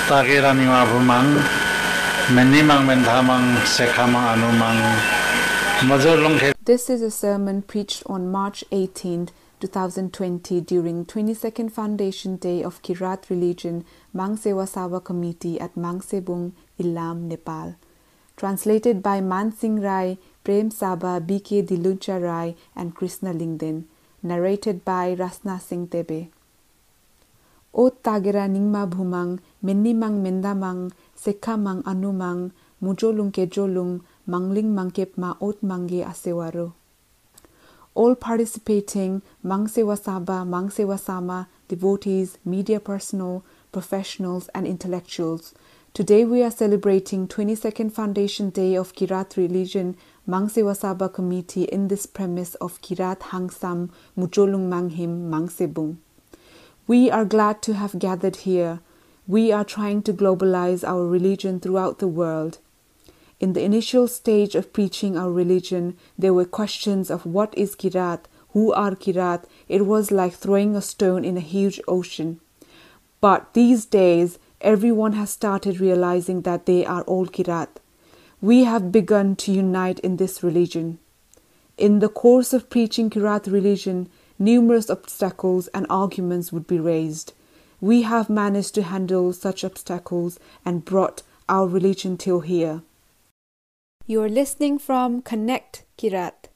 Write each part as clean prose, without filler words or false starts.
Takirani Mang, Menimang Mendhamang Sekamang Anumang. This is a sermon preached on March 18, 2020 during 22nd Foundation Day of Kirat Religion Mangsebung Committee at Mangsebung, Ilam, Nepal. Translated by Man Singh Rai, Prem Saba, B.K. Diluncha Rai and Krishna Lingden. Narrated by Rasna Singh Tebe. O Tagera Ningma Bhumang, Menimang Mendamang, Sekamang Anumang, Mujolung Kejolung, Mangling Mangkep Ma Ot Mange Asewaro. All participating Mangsewasama, devotees, media personnel, professionals and intellectuals. Today we are celebrating 22nd Foundation Day of Kirat Religion Mangsebung Committee in this premise of Kirat Hangsam Mujolung Manghim Mangsebung. We are glad to have gathered here. We are trying to globalize our religion throughout the world. In the initial stage of preaching our religion, there were questions of what is Kirat, who are Kirat. It was like throwing a stone in a huge ocean. But these days, everyone has started realizing that they are all Kirat. We have begun to unite in this religion. In the course of preaching Kirat religion, numerous obstacles and arguments would be raised. We have managed to handle such obstacles and brought our religion till here. You are listening from Connect Kirat.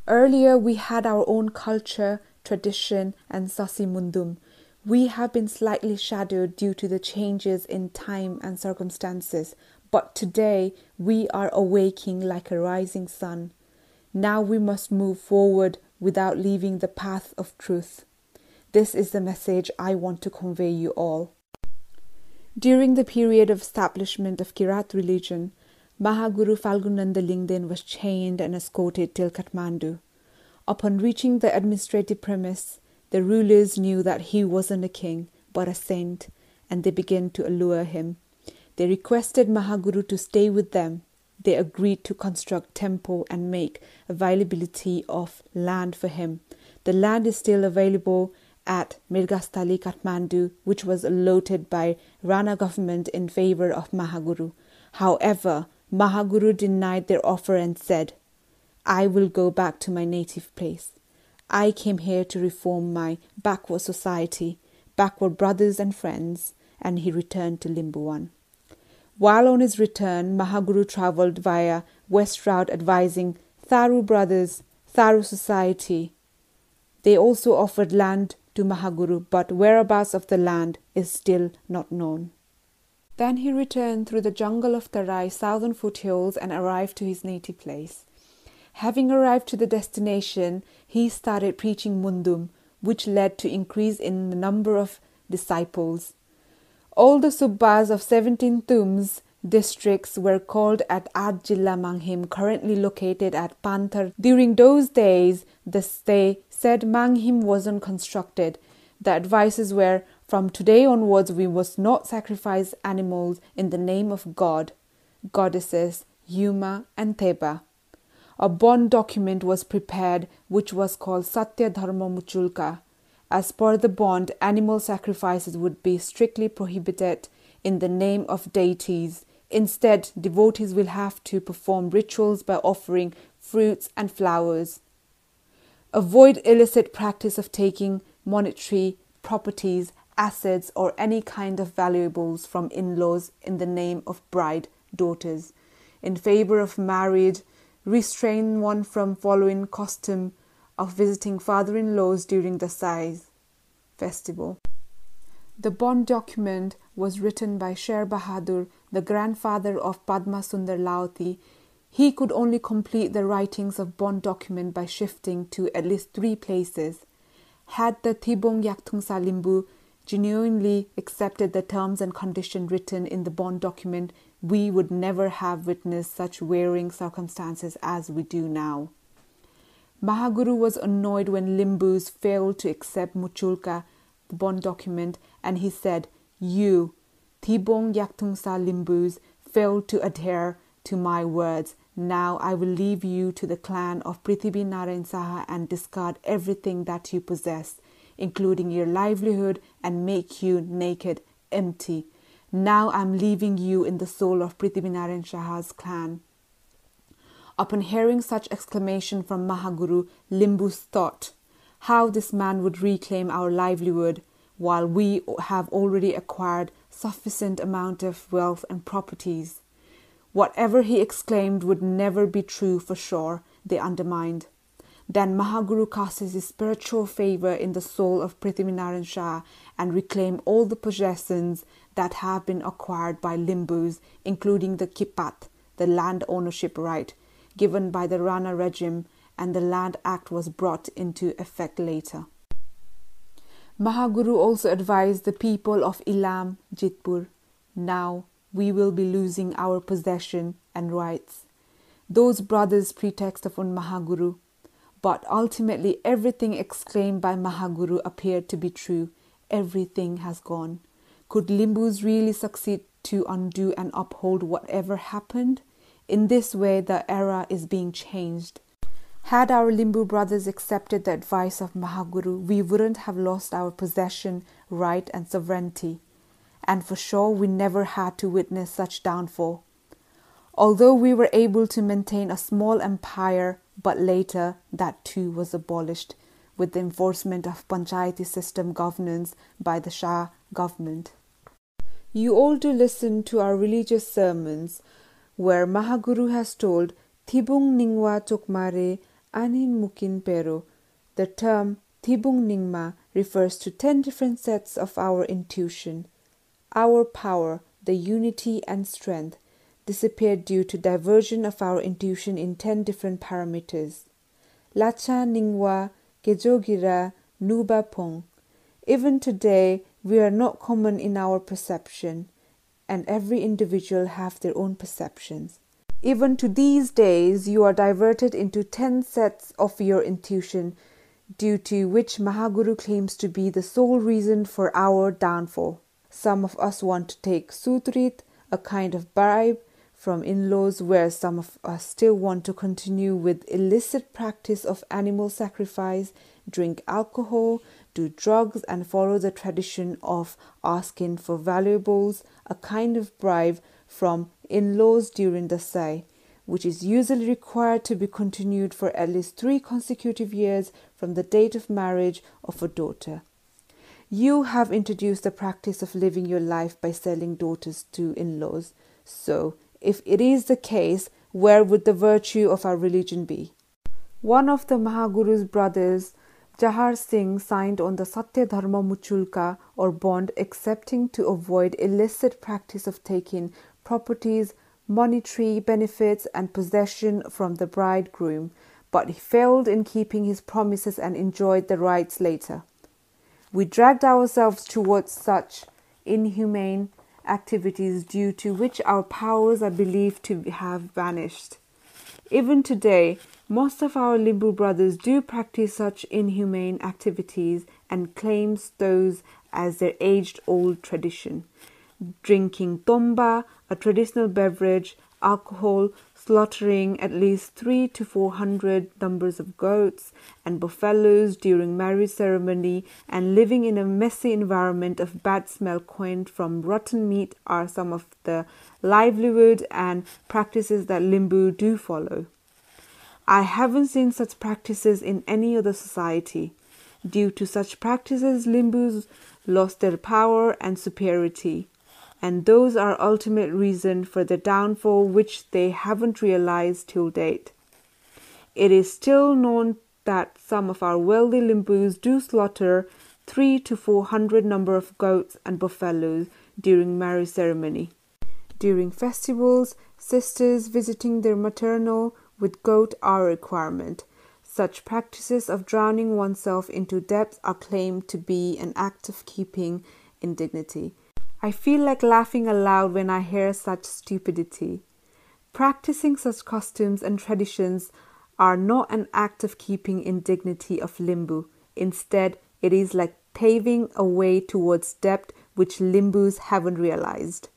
Earlier we had our own culture, tradition and Sasi Mundum. We have been slightly shadowed due to the changes in time and circumstances, but today we are awaking like a rising sun. Now we must move forward without leaving the path of truth. This is the message I want to convey you all. During the period of establishment of Kirat religion, Mahaguru Falgunanda Lingden was chained and escorted till Kathmandu. Upon reaching the administrative premise, the rulers knew that he wasn't a king, but a saint, and they began to allure him. They requested Mahaguru to stay with them. They agreed to construct temple and make availability of land for him. The land is still available at Mirgastali, Kathmandu, which was allotted by Rana government in favor of Mahaguru. However, Mahaguru denied their offer and said, "I will go back to my native place. I came here to reform my backward society, backward brothers and friends," and he returned to Limbuwan. While on his return, Mahaguru travelled via west route advising Tharu brothers, Tharu society. They also offered land to Mahaguru, but whereabouts of the land is still not known. Then he returned through the jungle of Tarai, southern foothills, and arrived to his native place. Having arrived to the destination, he started preaching Mundum, which led to increase in the number of disciples. All the subbas of 17 Tums districts were called at Ad Jilla Manghim, currently located at Panther. During those days, they said Manghim wasn't constructed. The advices were, from today onwards we must not sacrifice animals in the name of God, goddesses, Yuma and Theba. A bond document was prepared which was called Satya Dharma Muchulka. As per the bond, animal sacrifices would be strictly prohibited in the name of deities. Instead, devotees will have to perform rituals by offering fruits and flowers. Avoid illicit practice of taking monetary properties, assets or any kind of valuables from in-laws in the name of bride, daughters. In favor of marriage, restrain one from following custom of visiting father-in-laws during the Sai festival. The bond document was written by Sher Bahadur, the grandfather of Padma Sundar Laoti. He could only complete the writings of bond document by shifting to at least 3 places. Had the Thibong Yaktung Salimbu genuinely accepted the terms and conditions written in the bond document, we would never have witnessed such wearing circumstances as we do now. Mahaguru was annoyed when Limbus failed to accept Muchulka, the bond document, and he said, "You, Thibong Yaktungsa Limbus, failed to adhere to my words. Now I will leave you to the clan of Prithibi Narayan Saha and discard everything that you possess, including your livelihood, and make you naked empty. Now I'm leaving you in the soul of Prithvinarayan Shaha's clan." Upon hearing such exclamation from Mahaguru, Limbus thought how this man would reclaim our livelihood while we have already acquired sufficient amount of wealth and properties. Whatever he exclaimed would never be true for sure, they undermined. Then Mahaguru casts his spiritual favour in the soul of Prithvinarayan Shah and reclaimed all the possessions that have been acquired by Limbus, including the Kipat, the land ownership right, given by the Rana regime, and the Land Act was brought into effect later. Mahaguru also advised the people of Ilam, Jitpur, "Now we will be losing our possession and rights." Those brothers pretext upon Mahaguru, but ultimately everything exclaimed by Mahaguru appeared to be true. Everything has gone. Could Limbus really succeed to undo and uphold whatever happened? In this way, the era is being changed. Had our Limbu brothers accepted the advice of Mahaguru, we wouldn't have lost our possession, right and sovereignty. And for sure, we never had to witness such downfall. Although we were able to maintain a small empire, but later that too was abolished with the enforcement of Panchayati system governance by the Shah government. You all do listen to our religious sermons, where Mahaguru has told Thibung Ningwa Tokmare Anin Mukin Pero. The term Thibung Ningma refers to 10 different sets of our intuition. Our power, the unity and strength, disappeared due to diversion of our intuition in 10 different parameters. Lacha Ningwa Gejogira Nuba Pong. Even today, we are not common in our perception, and every individual have their own perceptions. Even to these days, you are diverted into 10 sets of your intuition, due to which Mahaguru claims to be the sole reason for our downfall. Some of us want to take sutrit, a kind of bribe, from in-laws, where some of us still want to continue with illicit practice of animal sacrifice, drink alcohol, do drugs, and follow the tradition of asking for valuables, a kind of bribe from in-laws during the sai, which is usually required to be continued for at least 3 consecutive years from the date of marriage of a daughter. You have introduced the practice of living your life by selling daughters to in-laws. So, if it is the case, where would the virtue of our religion be? One of the Mahaguru's brothers, Jahar Singh, signed on the Satya Dharma Muchulka or bond, accepting to avoid illicit practice of taking properties, monetary benefits and possession from the bridegroom, but he failed in keeping his promises and enjoyed the rights later. We dragged ourselves towards such inhumane activities due to which our powers are believed to have vanished. Even today, most of our Limbu brothers do practice such inhumane activities and claims those as their age-old tradition. Drinking tomba, a traditional beverage, alcohol, slaughtering at least 300 to 400 numbers of goats and buffaloes during marriage ceremony, and living in a messy environment of bad smell coined from rotten meat are some of the livelihood and practices that Limbu do follow. I haven't seen such practices in any other society. Due to such practices, Limbus lost their power and superiority, and those are ultimate reason for the downfall which they haven't realized till date. It is still known that some of our wealthy Limbus do slaughter 300 to 400 number of goats and buffaloes during marriage ceremony. During festivals, sisters visiting their maternal with goat are a requirement. Such practices of drowning oneself into depths are claimed to be an act of keeping in dignity. I feel like laughing aloud when I hear such stupidity. Practicing such customs and traditions are not an act of keeping in dignity of Limbu. Instead, it is like paving a way towards depth which Limbus haven't realized.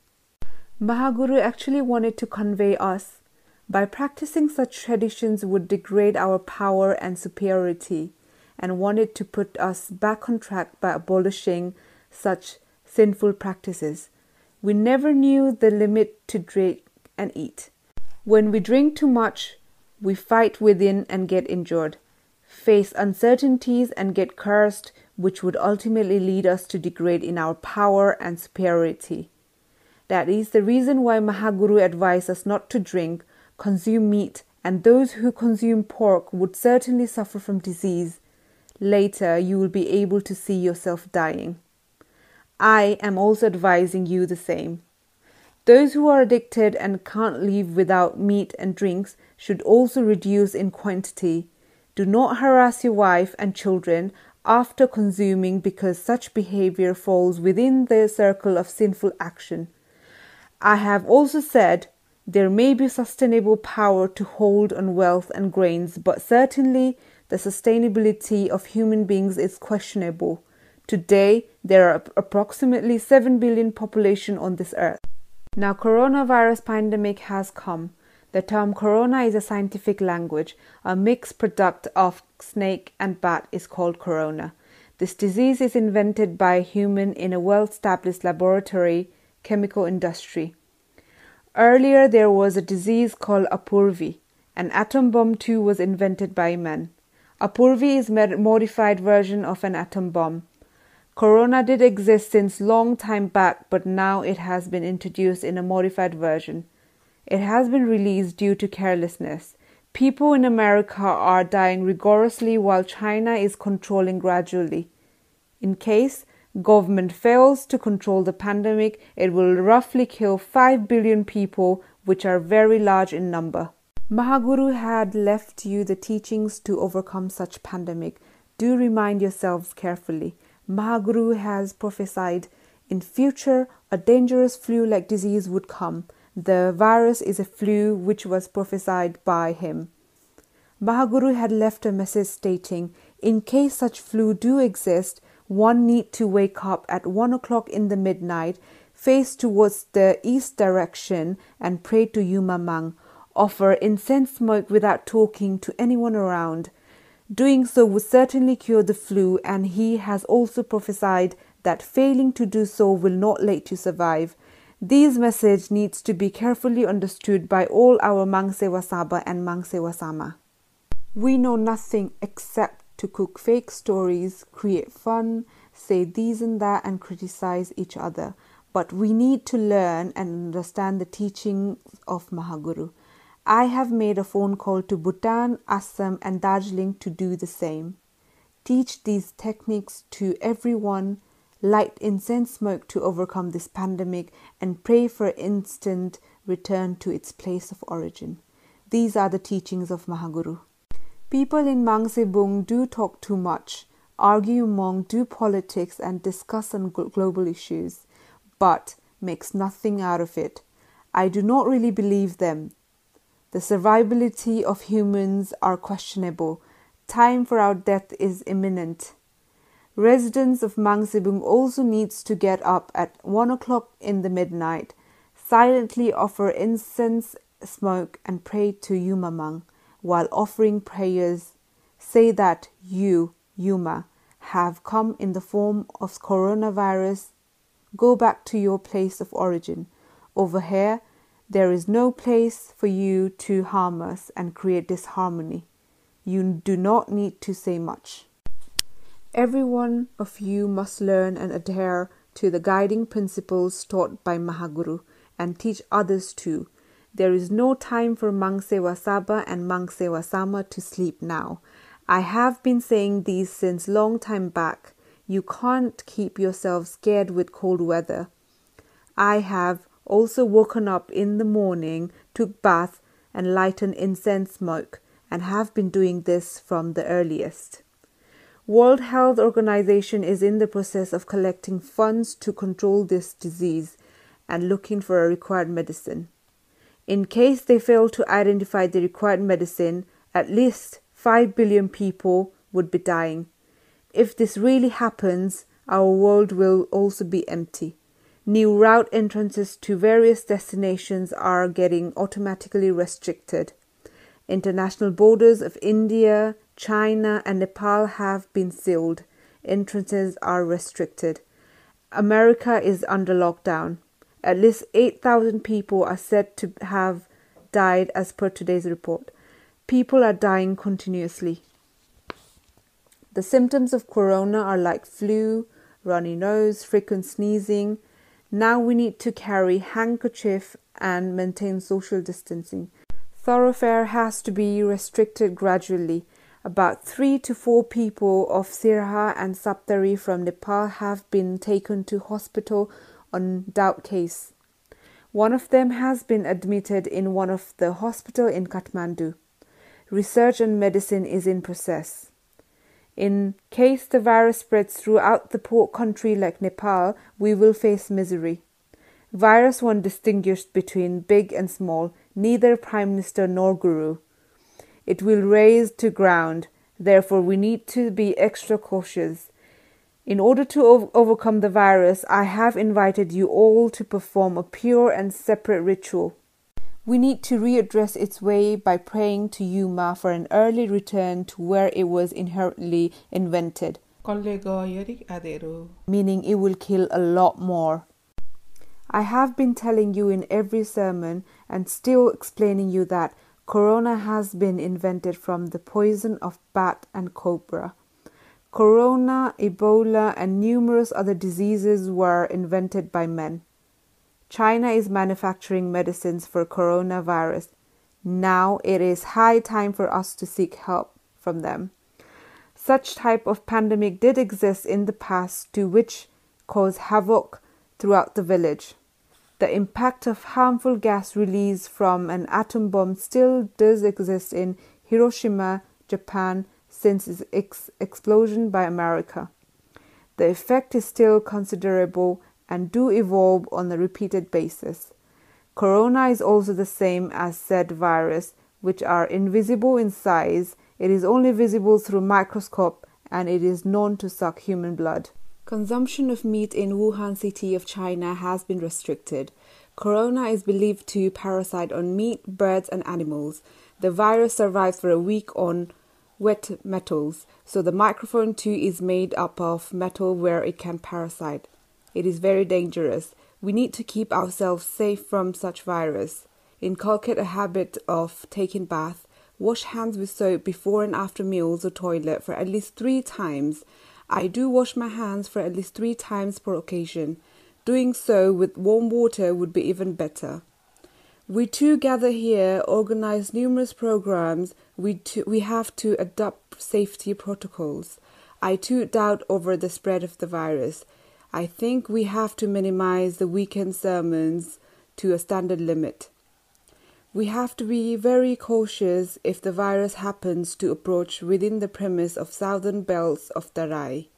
Mahaguru actually wanted to convey us, by practicing such traditions would degrade our power and superiority, and wanted to put us back on track by abolishing such sinful practices. We never knew the limit to drink and eat. When we drink too much, we fight within and get injured, face uncertainties and get cursed, which would ultimately lead us to degrade in our power and superiority. That is the reason why Mahaguru advised us not to drink, consume meat, and those who consume pork would certainly suffer from disease. Later, you will be able to see yourself dying. I am also advising you the same. Those who are addicted and can't live without meat and drinks should also reduce in quantity. Do not harass your wife and children after consuming, because such behavior falls within the circle of sinful action. I have also said there may be sustainable power to hold on wealth and grains, but certainly the sustainability of human beings is questionable. Today, there are approximately 7 billion population on this earth. Now, coronavirus pandemic has come. The term corona is a scientific language. A mixed product of snake and bat is called corona. This disease is invented by a human in a well-established laboratory chemical industry. Earlier, there was a disease called apurvi. An atom bomb too was invented by man. Apurvi is a modified version of an atom bomb. Corona did exist since long time back, but now it has been introduced in a modified version. It has been released due to carelessness. People in America are dying rigorously while China is controlling gradually. In case government fails to control the pandemic, it will roughly kill 5 billion people, which are very large in number. Mahaguru had left you the teachings to overcome such pandemic. Do remind yourselves carefully. Mahaguru has prophesied in future a dangerous flu-like disease would come. The virus is a flu which was prophesied by him. Mahaguru had left a message stating, in case such flu do exist, one need to wake up at 1 o'clock in the midnight, face towards the east direction and pray to Yuma Mang. Offer incense smoke without talking to anyone around. Doing so would certainly cure the flu, and he has also prophesied that failing to do so will not let you survive. These message needs to be carefully understood by all our Mangsebung and Mangsebung. We know nothing except to cook fake stories, create fun, say these and that and criticize each other. But we need to learn and understand the teachings of Mahaguru. I have made a phone call to Bhutan, Assam and Darjeeling to do the same. Teach these techniques to everyone, light incense smoke to overcome this pandemic, and pray for instant return to its place of origin. These are the teachings of Mahaguru. People in Mangsebung do talk too much, argue among, do politics and discuss on global issues, but makes nothing out of it. I do not really believe them. The survivability of humans are questionable. Time for our death is imminent. Residents of Mangsebung also needs to get up at 1 o'clock in the midnight, silently offer incense, smoke and pray to Yuma Mang. While offering prayers, say that you, Yuma, have come in the form of coronavirus. Go back to your place of origin. Over here, there is no place for you to harm us and create disharmony. You do not need to say much. Every one of you must learn and adhere to the guiding principles taught by Mahaguru and teach others too. There is no time for Mangsebung and Mangsebung to sleep now. I have been saying these since long time back. You can't keep yourself scared with cold weather. I have also woken up in the morning, took bath and lightened incense smoke, and have been doing this from the earliest. World Health Organization is in the process of collecting funds to control this disease and looking for a required medicine. In case they fail to identify the required medicine, at least 5 billion people would be dying. If this really happens, our world will also be empty. New route entrances to various destinations are getting automatically restricted. International borders of India, China and Nepal have been sealed. Entrances are restricted. America is under lockdown. At least 8,000 people are said to have died as per today's report. People are dying continuously. The symptoms of corona are like flu, runny nose, frequent sneezing. Now we need to carry handkerchief and maintain social distancing. Thoroughfare has to be restricted gradually. About 3 to 4 people of Sirha and Saptari from Nepal have been taken to hospital on doubt case. One of them has been admitted in one of the hospital in Kathmandu. Research and medicine is in process. In case the virus spreads throughout the poor country like Nepal, we will face misery. Virus won't distinguish between big and small, neither Prime Minister nor Guru. It will raise to ground. Therefore, we need to be extra cautious. In order to overcome the virus, I have invited you all to perform a pure and separate ritual. We need to readdress its way by praying to Yuma for an early return to where it was inherently invented, meaning it will kill a lot more. I have been telling you in every sermon and still explaining you that corona has been invented from the poison of bat and cobra. Corona, Ebola, and numerous other diseases were invented by men. China is manufacturing medicines for coronavirus. Now it is high time for us to seek help from them. Such type of pandemic did exist in the past, to which caused havoc throughout the village. The impact of harmful gas released from an atom bomb still does exist in Hiroshima, Japan, since its explosion by America. The effect is still considerable and do evolve on a repeated basis. Corona is also the same as said virus, which are invisible in size. It is only visible through microscope and it is known to suck human blood. Consumption of meat in Wuhan city of China has been restricted. Corona is believed to parasite on meat, birds and animals. The virus survives for a week on wet metals, so the microphone too is made up of metal where it can parasite. It is very dangerous. We need to keep ourselves safe from such virus. Inculcate a habit of taking bath. Wash hands with soap before and after meals or toilet for at least 3 times. I do wash my hands for at least 3 times per occasion. Doing so with warm water would be even better. We too gather here, organize numerous programs. We have to adopt safety protocols. I too doubt over the spread of the virus. I think we have to minimize the weekend sermons to a standard limit. We have to be very cautious if the virus happens to approach within the premise of southern belts of Tarai.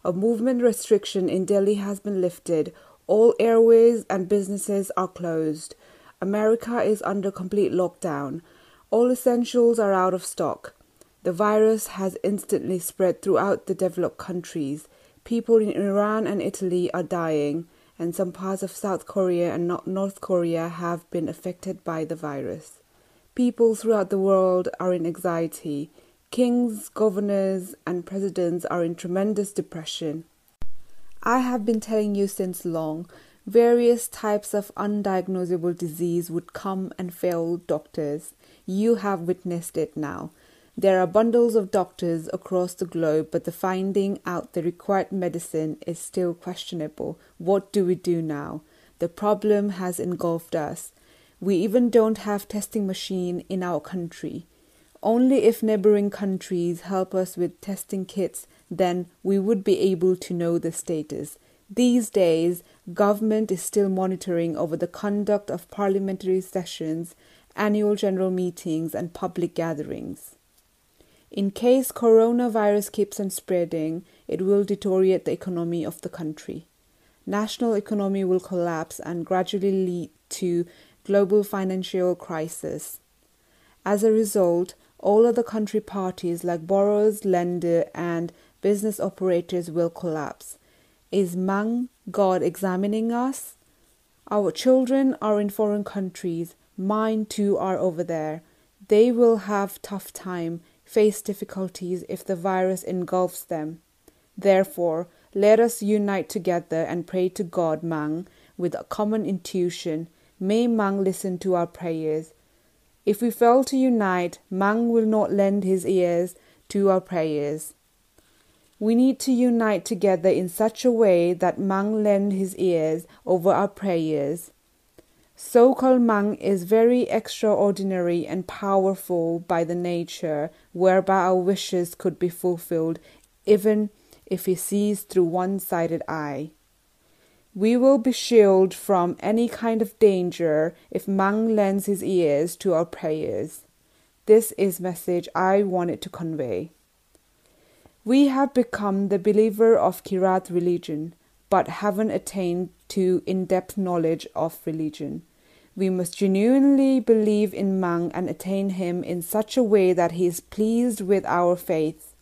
A movement restriction in Delhi has been lifted. All airways and businesses are closed. America is under complete lockdown. All essentials are out of stock. The virus has instantly spread throughout the developed countries. People in Iran and Italy are dying, and some parts of South Korea and North Korea have been affected by the virus. People throughout the world are in anxiety. Kings, governors, and presidents are in tremendous depression. I have been telling you since long, various types of undiagnosable disease would come and fail doctors. You have witnessed it now. There are bundles of doctors across the globe, but the finding out the required medicine is still questionable. What do we do now? The problem has engulfed us. We even don't have testing machine in our country. Only if neighboring countries help us with testing kits, then we would be able to know the status. These days, government is still monitoring over the conduct of parliamentary sessions, annual general meetings and public gatherings. In case coronavirus keeps on spreading, it will deteriorate the economy of the country. National economy will collapse and gradually lead to global financial crisis. As a result, all other country parties like borrowers, lender and business operators will collapse. Is Mang, God, examining us? Our children are in foreign countries. Mine too are over there. They will have tough time, face difficulties if the virus engulfs them. Therefore, Let us unite together and pray to God, Mang, with a common intuition. May Mang listen to our prayers. If we fail to unite, Mang will not lend his ears to our prayers. We need to unite together in such a way that Mang lend his ears over our prayers. So-called Mang is very extraordinary and powerful by the nature, whereby our wishes could be fulfilled, even if he sees through one-sided eye. We will be shielded from any kind of danger if Mang lends his ears to our prayers. This is message I wanted to convey. We have become the believer of Kirat religion, but haven't attained to in-depth knowledge of religion. We must genuinely believe in Mang and attain him in such a way that he is pleased with our faith.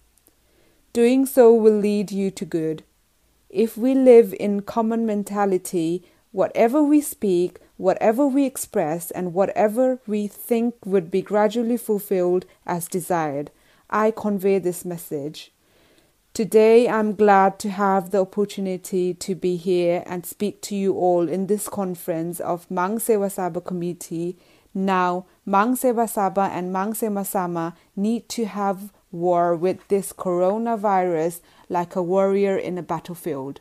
Doing so will lead you to good. If we live in common mentality, whatever we speak, whatever we express, and whatever we think would be gradually fulfilled as desired. I convey this message. Today, I'm glad to have the opportunity to be here and speak to you all in this conference of Mangsebung community. Now, Mangsebung and Mangsebung need to have war with this coronavirus like a warrior in a battlefield.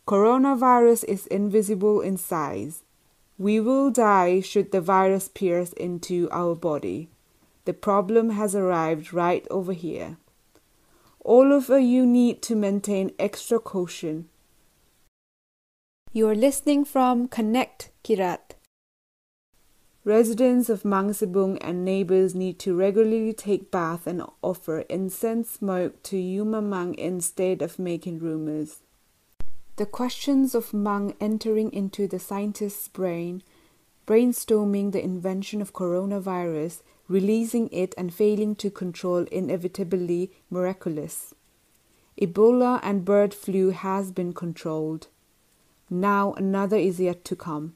Coronavirus is invisible in size. We will die should the virus pierce into our body. The problem has arrived right over here. All of you need to maintain extra caution. You are listening from Connect Kirat. Residents of Mangsebung and neighbors need to regularly take bath and offer incense smoke to Yuma Mang instead of making rumors. The questions of Mang entering into the scientist's brain, brainstorming the invention of coronavirus, releasing it and failing to control inevitably miraculous. Ebola and bird flu has been controlled. Now another is yet to come.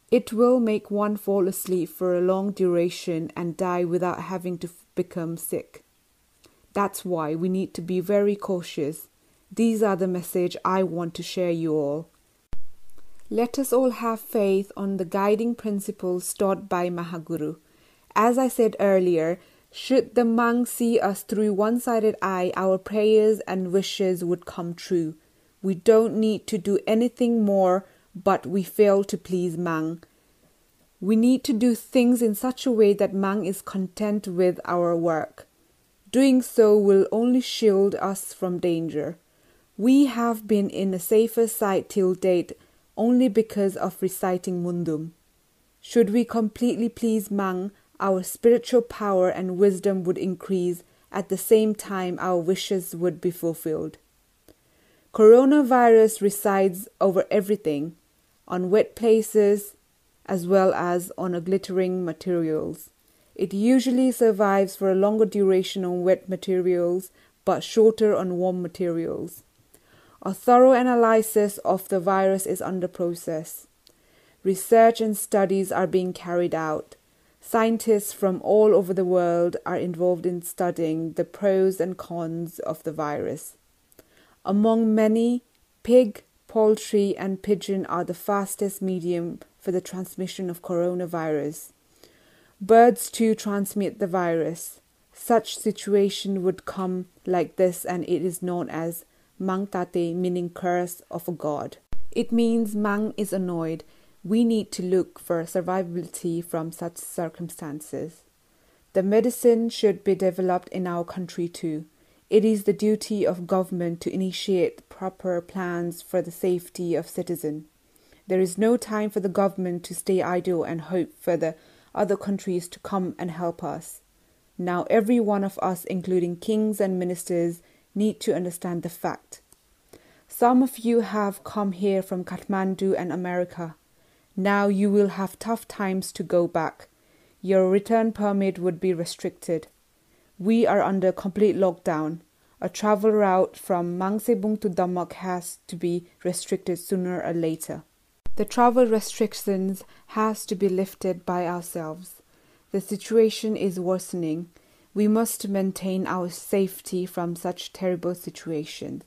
It will make one fall asleep for a long duration and die without having to become sick. That's why we need to be very cautious. These are the message I want to share you all. Let us all have faith on the guiding principles taught by Mahaguru. As I said earlier, should the Mang see us through one-sided eye, our prayers and wishes would come true. We don't need to do anything more, but we fail to please Mang. We need to do things in such a way that Mang is content with our work. Doing so will only shield us from danger. We have been in a safer side till date only because of reciting Mundum. Should we completely please Mang, our spiritual power and wisdom would increase. At the same time, our wishes would be fulfilled. Coronavirus resides over everything, on wet places as well as on glittering materials. It usually survives for a longer duration on wet materials, but shorter on warm materials. A thorough analysis of the virus is under process. Research and studies are being carried out. Scientists from all over the world are involved in studying the pros and cons of the virus. Among many, pig, poultry, and pigeon are the fastest medium for the transmission of coronavirus. Birds too transmit the virus. Such situation would come like this, and it is known as Mang Tate, meaning curse of a god. It means Mang is annoyed. We need to look for survivability from such circumstances. The medicine should be developed in our country too. It is the duty of government to initiate proper plans for the safety of citizens. There is no time for the government to stay idle and hope for the other countries to come and help us. Now every one of us, including kings and ministers, need to understand the fact. Some of you have come here from Kathmandu and America. Now you will have tough times to go back. Your return permit would be restricted. We are under complete lockdown. A travel route from Mangsebung to Dhambak has to be restricted sooner or later. The travel restrictions has to be lifted by ourselves. The situation is worsening. We must maintain our safety from such terrible situations.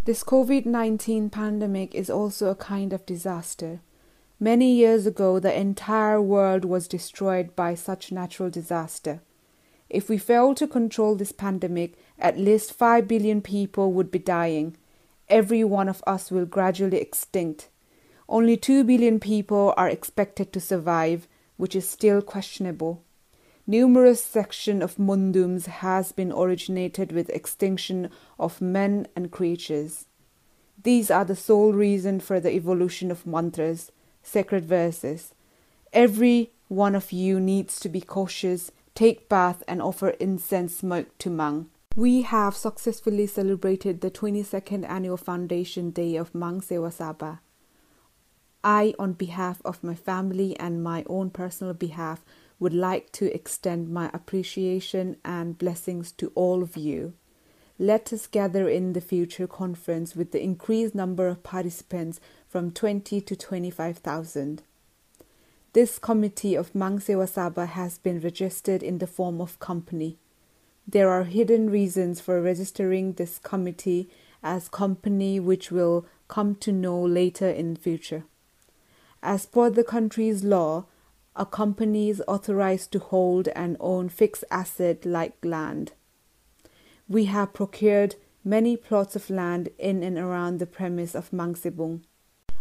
This COVID-19 pandemic is also a kind of disaster. Many years ago, the entire world was destroyed by such natural disaster. If we fail to control this pandemic, at least 5 billion people would be dying. Every one of us will gradually extinct. Only 2 billion people are expected to survive, which is still questionable. Numerous sections of mundums has been originated with extinction of men and creatures. These are the sole reason for the evolution of mantras, sacred verses. Every one of you needs to be cautious, take bath and offer incense smoke to Mang. We have successfully celebrated the 22nd annual Foundation Day of Mangsebung. I, on behalf of my family and my own personal behalf, would like to extend my appreciation and blessings to all of you. Let us gather in the future conference with the increased number of participants from 20 to 25,000. This committee of Mangsebung has been registered in the form of company. There are hidden reasons for registering this committee as company which will come to know later in future. As per the country's law, a company is authorized to hold and own fixed asset like land. We have procured many plots of land in and around the premise of Mangsebung.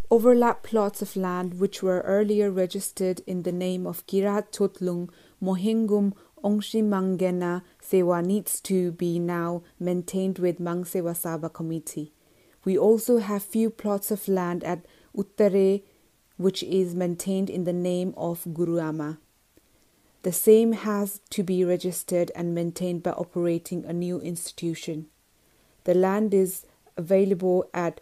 Overlap plots of land which were earlier registered in the name of Kirat Totlung Mohingum Ongshi Mangena Sewa needs to be now maintained with Mangsebung committee. We also have few plots of land at Uttare which is maintained in the name of Guruama. The same has to be registered and maintained by operating a new institution. The land is available at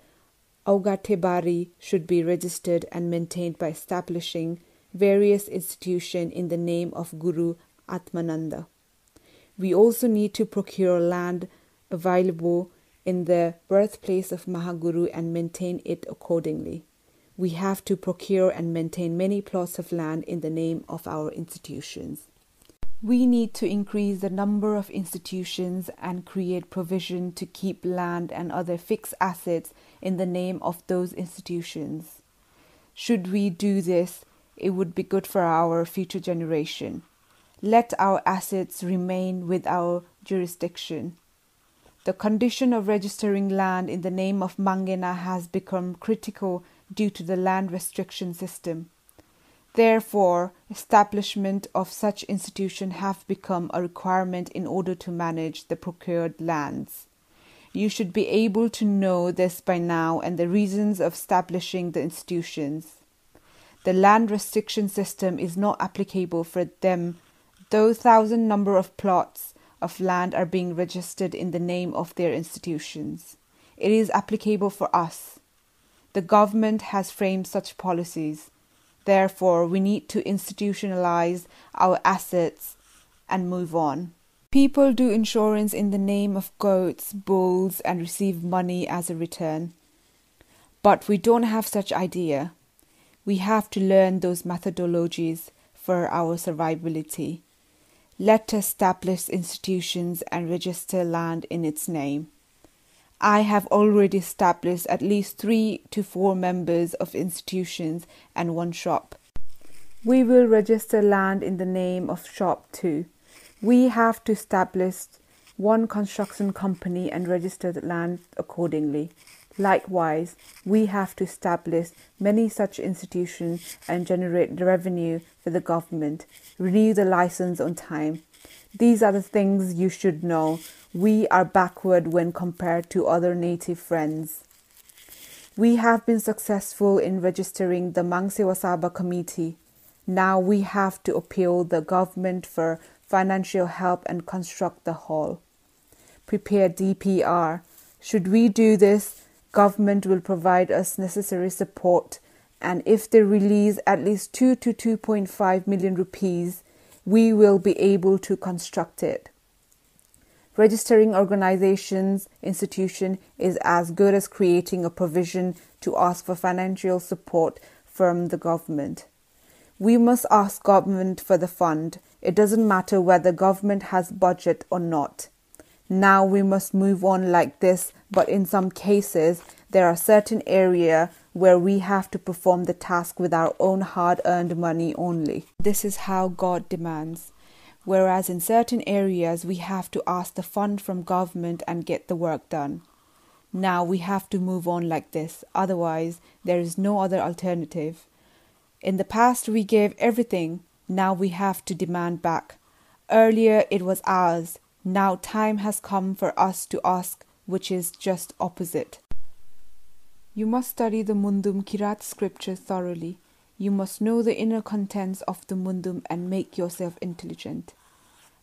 Augatebari should be registered and maintained by establishing various institutions in the name of Guru Atmananda. We also need to procure land available in the birthplace of Mahaguru and maintain it accordingly. We have to procure and maintain many plots of land in the name of our institutions. We need to increase the number of institutions and create provision to keep land and other fixed assets in the name of those institutions. Should we do this, it would be good for our future generation. Let our assets remain with our jurisdiction. The condition of registering land in the name of Mangena has become critical due to the land restriction system. Therefore, establishment of such institution have become a requirement in order to manage the procured lands. You should be able to know this by now and the reasons of establishing the institutions. The land restriction system is not applicable for them, though 1,000 number of plots of land are being registered in the name of their institutions. It is applicable for us. The government has framed such policies. Therefore, we need to institutionalize our assets and move on. People do insurance in the name of goats, bulls, and receive money as a return. But we don't have such idea. We have to learn those methodologies for our survivability. Let us establish institutions and register land in its name. I have already established at least 3 to 4 members of institutions and 1 shop. We will register land in the name of shop too. We have to establish 1 construction company and register the land accordingly. Likewise, we have to establish many such institutions and generate revenue for the government, renew the license on time. These are the things you should know. We are backward when compared to other native friends. We have been successful in registering the Mangsebung committee. Now we have to appeal the government for financial help and construct the hall. Prepare DPR. Should we do this, government will provide us necessary support, and if they release at least 2 to 2.5 million rupees, we will be able to construct it. Registering organizations, institution is as good as creating a provision to ask for financial support from the government. We must ask government for the fund. It doesn't matter whether government has budget or not. Now we must move on like this but in some cases, there are certain areas where we have to perform the task with our own hard-earned money only. This is how God demands. Whereas in certain areas, we have to ask the fund from government and get the work done. Now we have to move on like this, otherwise there is no other alternative. In the past we gave everything, now we have to demand back. Earlier it was ours, now time has come for us to ask, which is just opposite. You must study the Mundum Kirat scripture thoroughly. You must know the inner contents of the Mundum and make yourself intelligent.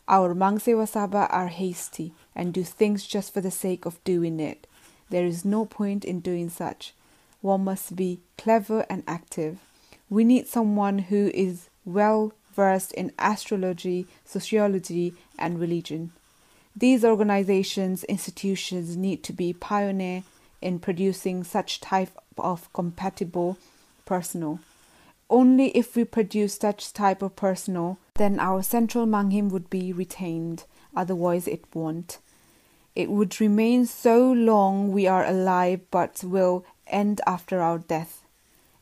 Our Mangsewasaba are hasty and do things just for the sake of doing it. There is no point in doing such. One must be clever and active. We need someone who is well versed in astrology, sociology, and religion. These organizations, institutions need to be pioneer in producing such type of compatible personnel. Only if we produce such type of personnel, then our central Manghim would be retained. Otherwise it won't. It would remain so long we are alive, but will end after our death.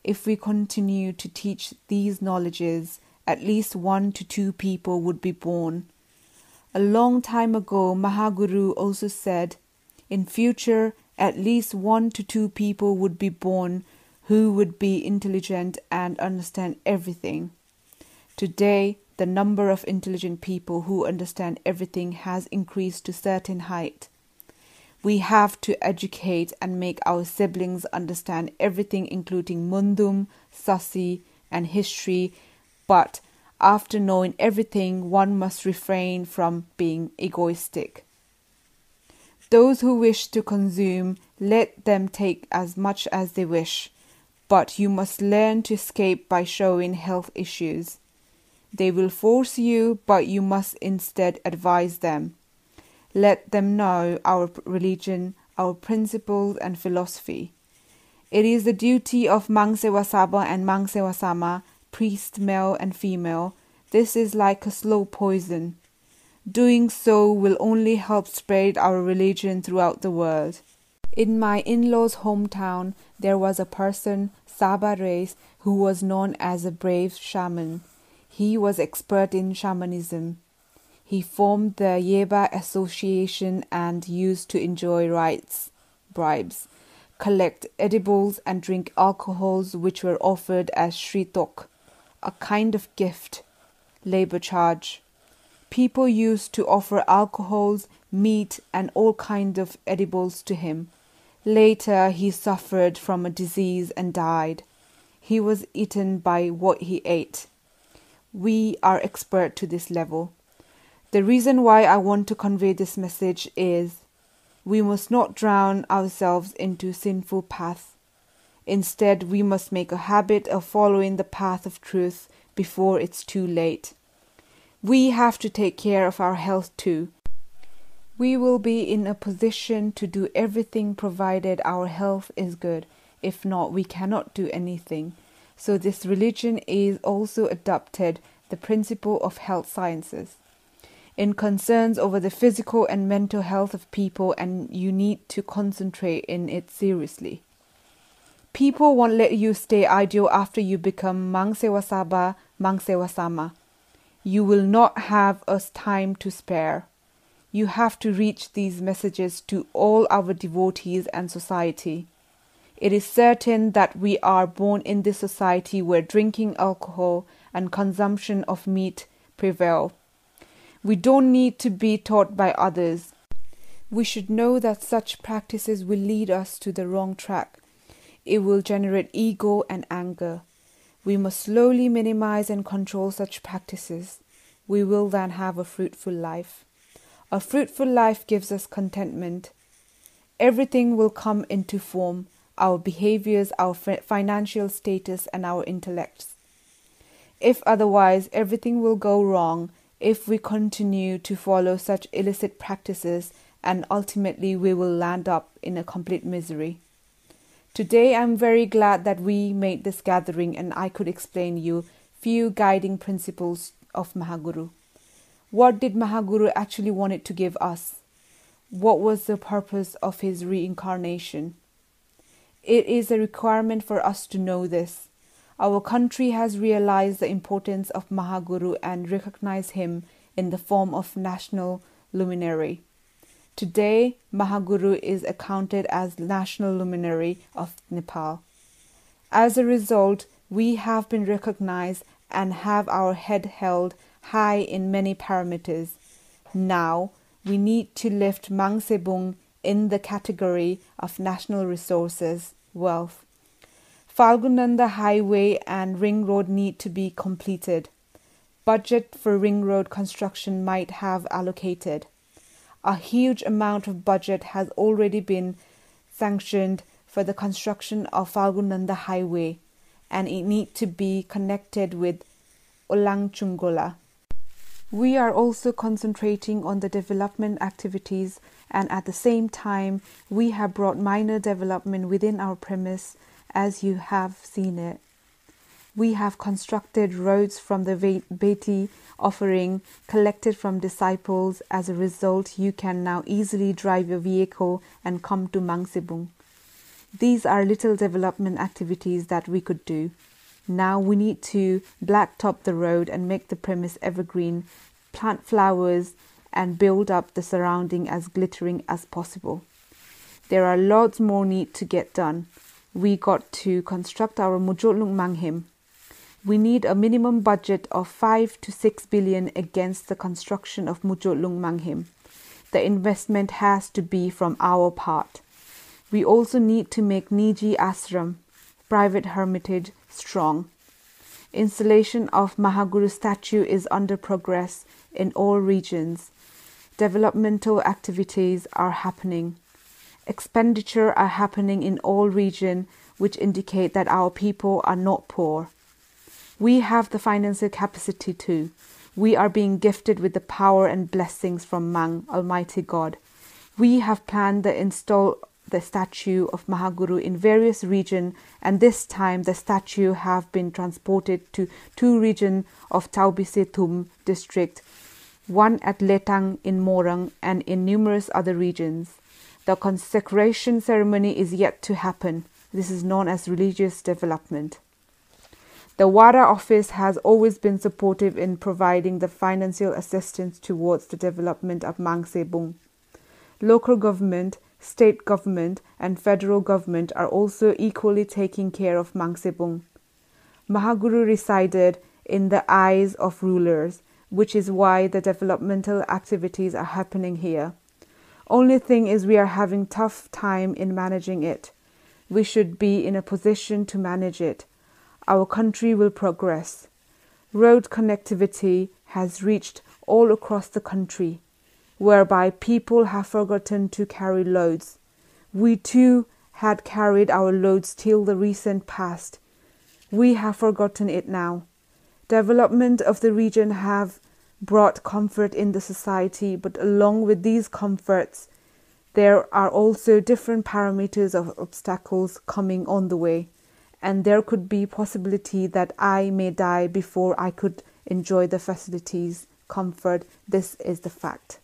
If we continue to teach these knowledges, at least 1 to 2 people would be born. A long time ago, Mahaguru also said, in future, at least 1 to 2 people would be born who would be intelligent and understand everything. Today, the number of intelligent people who understand everything has increased to a certain height. We have to educate and make our siblings understand everything, including Mundum, Sasi, and history, but after knowing everything, one must refrain from being egoistic. Those who wish to consume, let them take as much as they wish, but you must learn to escape by showing health issues. They will force you, but you must instead advise them. Let them know our religion, our principles and philosophy. It is the duty of Mangsewasaba and Mangsewasama, priest male and female. This is like a slow poison. Doing so will only help spread our religion throughout the world. In my in-laws' hometown, there was a person, Saba race, who was known as a brave shaman. He was expert in shamanism. He formed the Yeba Association and used to enjoy bribes, collect edibles and drink alcohols which were offered as shritok, a kind of gift, labor charge. People used to offer alcohols, meat and all kinds of edibles to him. Later he suffered from a disease and died. He was eaten by what he ate. We are expert to this level. The reason why I want to convey this message is we must not drown ourselves into sinful paths. Instead, we must make a habit of following the path of truth before it's too late. We have to take care of our health too. We will be in a position to do everything provided our health is good. If not, we cannot do anything. So this religion is also adopted the principle of health sciences. In concerns over the physical and mental health of people, and you need to concentrate in it seriously. People won't let you stay idle after you become Mangsewasaba, Mangsewasama. You will not have us time to spare. You have to reach these messages to all our devotees and society. It is certain that we are born in this society where drinking alcohol and consumption of meat prevail. We don't need to be taught by others. We should know that such practices will lead us to the wrong track. It will generate ego and anger. We must slowly minimize and control such practices. We will then have a fruitful life. A fruitful life gives us contentment. Everything will come into form, our behaviors, our financial status, and our intellects. If otherwise, everything will go wrong if we continue to follow such illicit practices, and ultimately we will land up in a complete misery. Today I'm very glad that we made this gathering and I could explain you few guiding principles of Mahaguru. What did Mahaguru actually wanted to give us? what was the purpose of his reincarnation. It is a requirement for us to know this. Our country has realized the importance of Mahaguru and recognized him in the form of national luminary. Today, Mahaguru is accounted as national luminary of Nepal. As a result, we have been recognized and have our head held high in many parameters. Now, we need to lift Mangsebung in the category of national resources, wealth. Falgunanda Highway and Ring Road need to be completed. Budget for Ring Road construction might have allocated. A huge amount of budget has already been sanctioned for the construction of Falgunanda Highway, and it needs to be connected with Olangchungola. We are also concentrating on the development activities, and at the same time, we have brought minor development within our premise, as you have seen it. We have constructed roads from the Beti offering collected from disciples. As a result, you can now easily drive your vehicle and come to Mangsebung. These are little development activities that we could do. Now we need to blacktop the road and make the premise evergreen, plant flowers and build up the surrounding as glittering as possible. There are lots more need to get done. We got to construct our Mujotlung Manghim. We need a minimum budget of 5 to 6 billion against the construction of Mujotlung Manghim. The investment has to be from our part. We also need to make Niji Ashram, private hermitage, strong. Installation of Mahaguru statue is under progress in all regions. Developmental activities are happening. Expenditure are happening in all regions, which indicate that our people are not poor. We have the financial capacity too. We are being gifted with the power and blessings from Mang, Almighty God. We have planned to install the statue of Mahaguru in various regions, and this time the statue have been transported to 2 regions of Taubisetum district, one at Letang in Morang and in numerous other regions. The consecration ceremony is yet to happen. This is known as religious development. The Wada office has always been supportive in providing the financial assistance towards the development of Mangsebung. Local government, state government and federal government are also equally taking care of Mangsebung. Mahaguru resided in the eyes of rulers, which is why the developmental activities are happening here. Only thing is we are having tough time in managing it. We should be in a position to manage it. Our country will progress. Road connectivity has reached all across the country, whereby people have forgotten to carry loads. We too had carried our loads till the recent past. We have forgotten it now. Development of the region have brought comfort in the society, but along with these comforts, there are also different parameters of obstacles coming on the way, and there could be possibility that I may die before I could enjoy the facilities, comfort. This is the fact.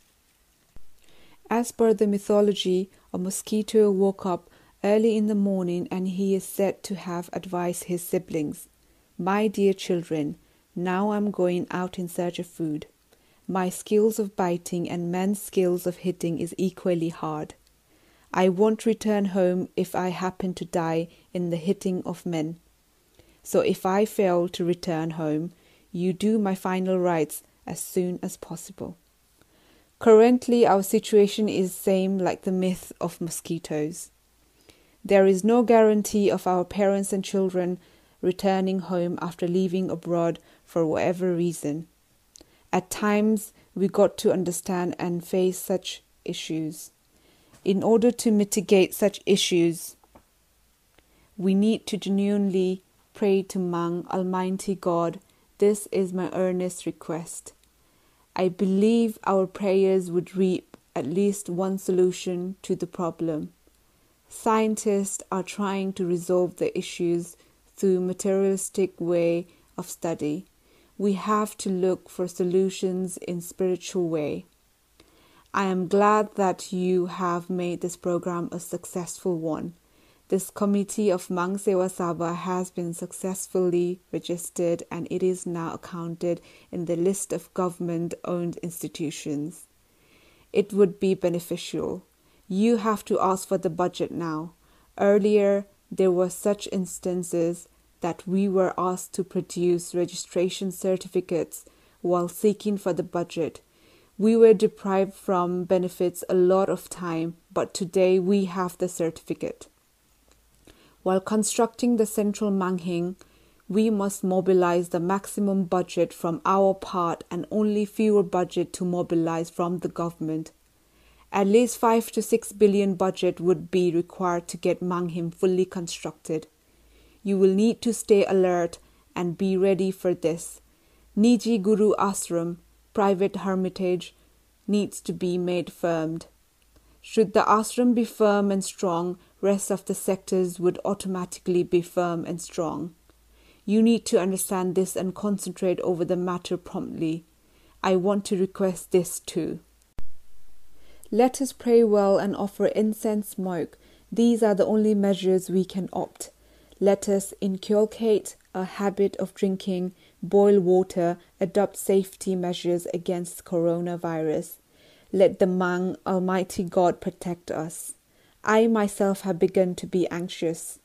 As per the mythology, a mosquito woke up early in the morning and he is said to have advised his siblings, "My dear children, now I'm going out in search of food. My skills of biting and man's skills of hitting is equally hard. I won't return home if I happen to die in the hitting of men. So if I fail to return home, you do my final rites as soon as possible." Currently, our situation is same like the myth of mosquitoes. There is no guarantee of our parents and children returning home after leaving abroad for whatever reason. At times, we got to understand and face such issues. In order to mitigate such issues, we need to genuinely pray to Mang, Almighty God. This is my earnest request. I believe our prayers would reap at least one solution to the problem. Scientists are trying to resolve the issues through materialistic way of study. We have to look for solutions in spiritual way. I am glad that you have made this program a successful one. This committee of Mangsebung has been successfully registered and it is now accounted in the list of government-owned institutions. It would be beneficial. You have to ask for the budget now. Earlier, there were such instances that we were asked to produce registration certificates while seeking for the budget. We were deprived from benefits a lot of time, but today we have the certificate. While constructing the central Manghing, we must mobilize the maximum budget from our part and only fewer budget to mobilize from the government. At least 5 to 6 billion budget would be required to get Manghim fully constructed. You will need to stay alert and be ready for this. Niji Guru Ashram, private hermitage, needs to be made firm. Should the ashram be firm and strong, rest of the sectors would automatically be firm and strong. You need to understand this and concentrate over the matter promptly. I want to request this too. Let us pray well and offer incense smoke. These are the only measures we can opt. Let us inculcate a habit of drinking boiled water, adopt safety measures against coronavirus. Let the Mang, Almighty God, protect us. I myself have begun to be anxious.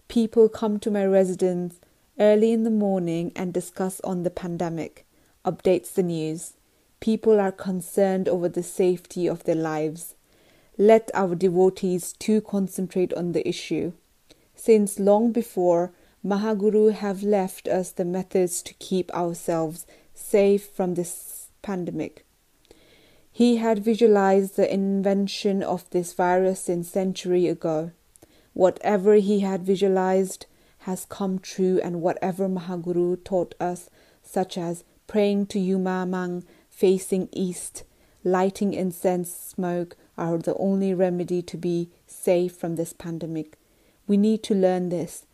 People come to my residence early in the morning and discuss on the pandemic, updates the news. People are concerned over the safety of their lives. Let our devotees too concentrate on the issue. Since long before, Mahaguru have left us the methods to keep ourselves safe from this pandemic. He had visualized the invention of this virus since century ago. Whatever he had visualized has come true, and whatever Mahaguru taught us, such as praying to Yuma Mang facing east, lighting incense smoke, are the only remedy to be safe from this pandemic. We need to learn this.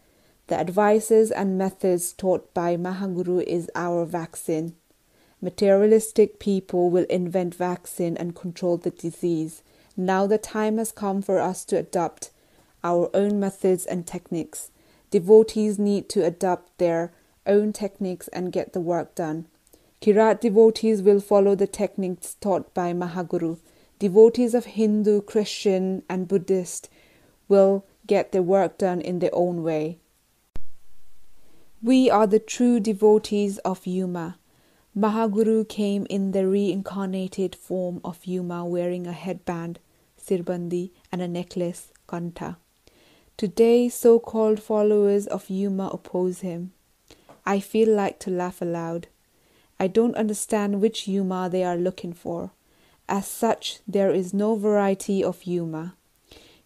The advices and methods taught by Mahaguru is our vaccine. Materialistic people will invent vaccine and control the disease. Now the time has come for us to adopt our own methods and techniques. Devotees need to adopt their own techniques and get the work done. Kirat devotees will follow the techniques taught by Mahaguru. Devotees of Hindu, Christian and Buddhist will get their work done in their own way. We are the true devotees of Yuma. Mahaguru came in the reincarnated form of Yuma wearing a headband, sirbandi, and a necklace, kanta. Today, so-called followers of Yuma oppose him. I feel like to laugh aloud. I don't understand which Yuma they are looking for. As such, there is no variety of Yuma.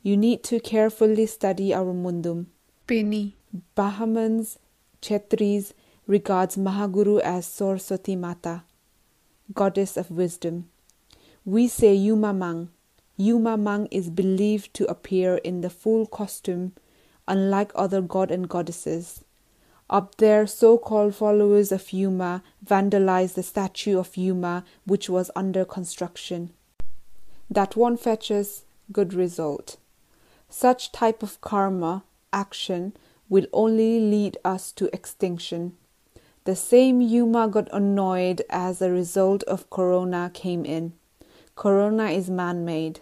You need to carefully study our mundum. Penny. Brahmins, Kshetris regards Mahaguru as Saraswati Mata, goddess of wisdom. We say Yuma Mang. Yuma Mang is believed to appear in the full costume, unlike other god and goddesses. Up there, so-called followers of Yuma vandalized the statue of Yuma, which was under construction. That won't fetch us good result. Such type of karma, action, will only lead us to extinction. The same Yuma got annoyed as a result of Corona came in. Corona is man-made.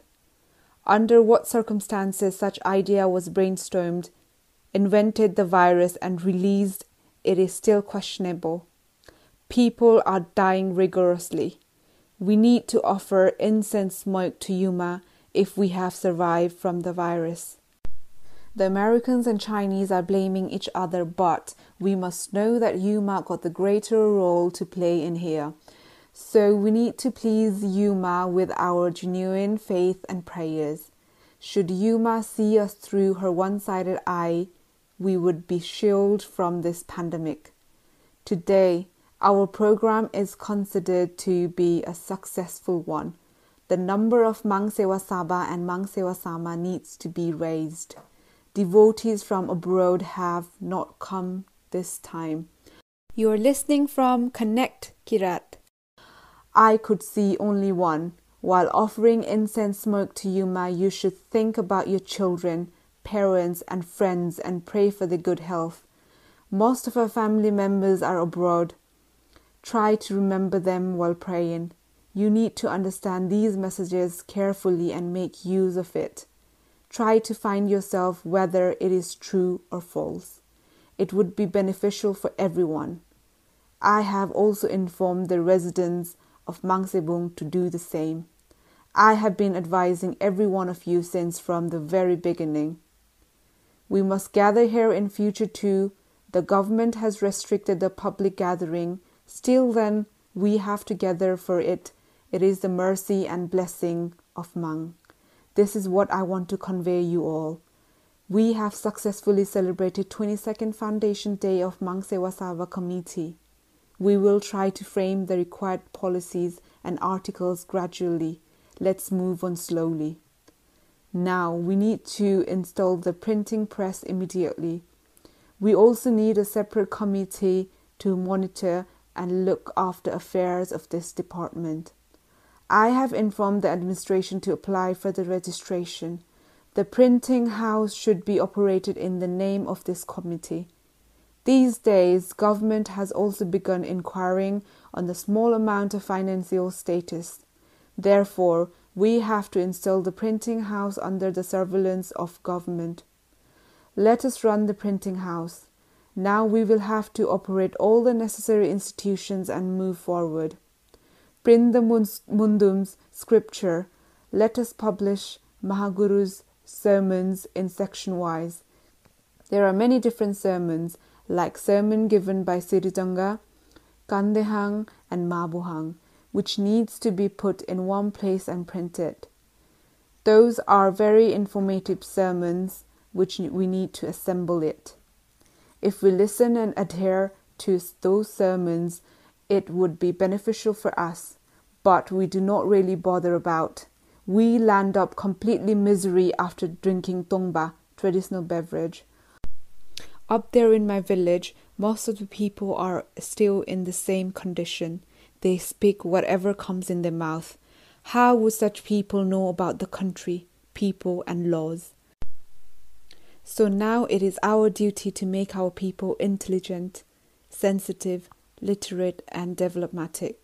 Under what circumstances such idea was brainstormed, invented the virus and released, it is still questionable. People are dying rigorously. We need to offer incense smoke to Yuma if we have survived from the virus. The Americans and Chinese are blaming each other, but we must know that Yuma got the greater role to play in here. So we need to please Yuma with our genuine faith and prayers. Should Yuma see us through her one-sided eye, we would be shielded from this pandemic. Today, our program is considered to be a successful one. The number of Mangsebung and Mangsebung needs to be raised. Devotees from abroad have not come this time. You are listening from Connect, Kirat. I could see only one. While offering incense smoke to Yuma, you should think about your children, parents, and friends and pray for their good health. Most of our family members are abroad. Try to remember them while praying. You need to understand these messages carefully and make use of it. Try to find yourself whether it is true or false. It would be beneficial for everyone. I have also informed the residents of Mangsebung to do the same. I have been advising every one of you since from the very beginning. We must gather here in future too. The government has restricted the public gathering. Still then, we have to gather for it. It is the mercy and blessing of Mang. This is what I want to convey you all. We have successfully celebrated 22nd Foundation Day of Mangsewasava Committee. We will try to frame the required policies and articles gradually. Let's move on slowly. Now we need to install the printing press immediately. We also need a separate committee to monitor and look after affairs of this department. I have informed the administration to apply for the registration. The printing house should be operated in the name of this committee. These days, government has also begun inquiring on the small amount of financial status. Therefore, we have to install the printing house under the surveillance of government. Let us run the printing house. Now we will have to operate all the necessary institutions and move forward. Print the Mundum's scripture. Let us publish Mahaguru's sermons in section-wise. There are many different sermons, like sermon given by Sirijanga, Kandehang and Mabuhang, which needs to be put in one place and printed. Those are very informative sermons which we need to assemble it. If we listen and adhere to those sermons, it would be beneficial for us, but we do not really bother about. We land up completely misery after drinking tongba, traditional beverage. Up there in my village, most of the people are still in the same condition. They speak whatever comes in their mouth. How would such people know about the country, people, and laws? So now it is our duty to make our people intelligent, sensitive, literate, and developmatic.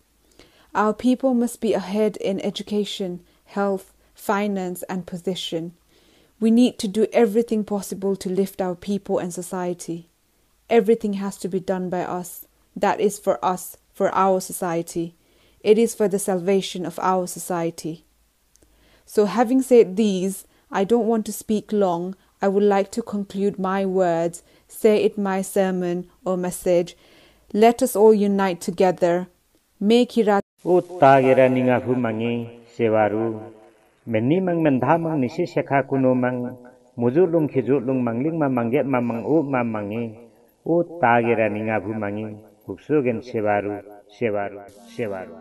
Our people must be ahead in education, health, finance, and position. We need to do everything possible to lift our people and society. Everything has to be done by us. That is for us, for our society. It is for the salvation of our society. So having said these, I don't want to speak long. I would like to conclude my words, say it my sermon or message. Let us all unite together. Make it Uttagira ninga humangi sewaru. Meni mang mendhamang nisi sekha kuno mang mujulung khijulung mangling ma mangget ma mang u ma mangi. Uttagira ninga humangi buksugen sewaru sewaru sewaru.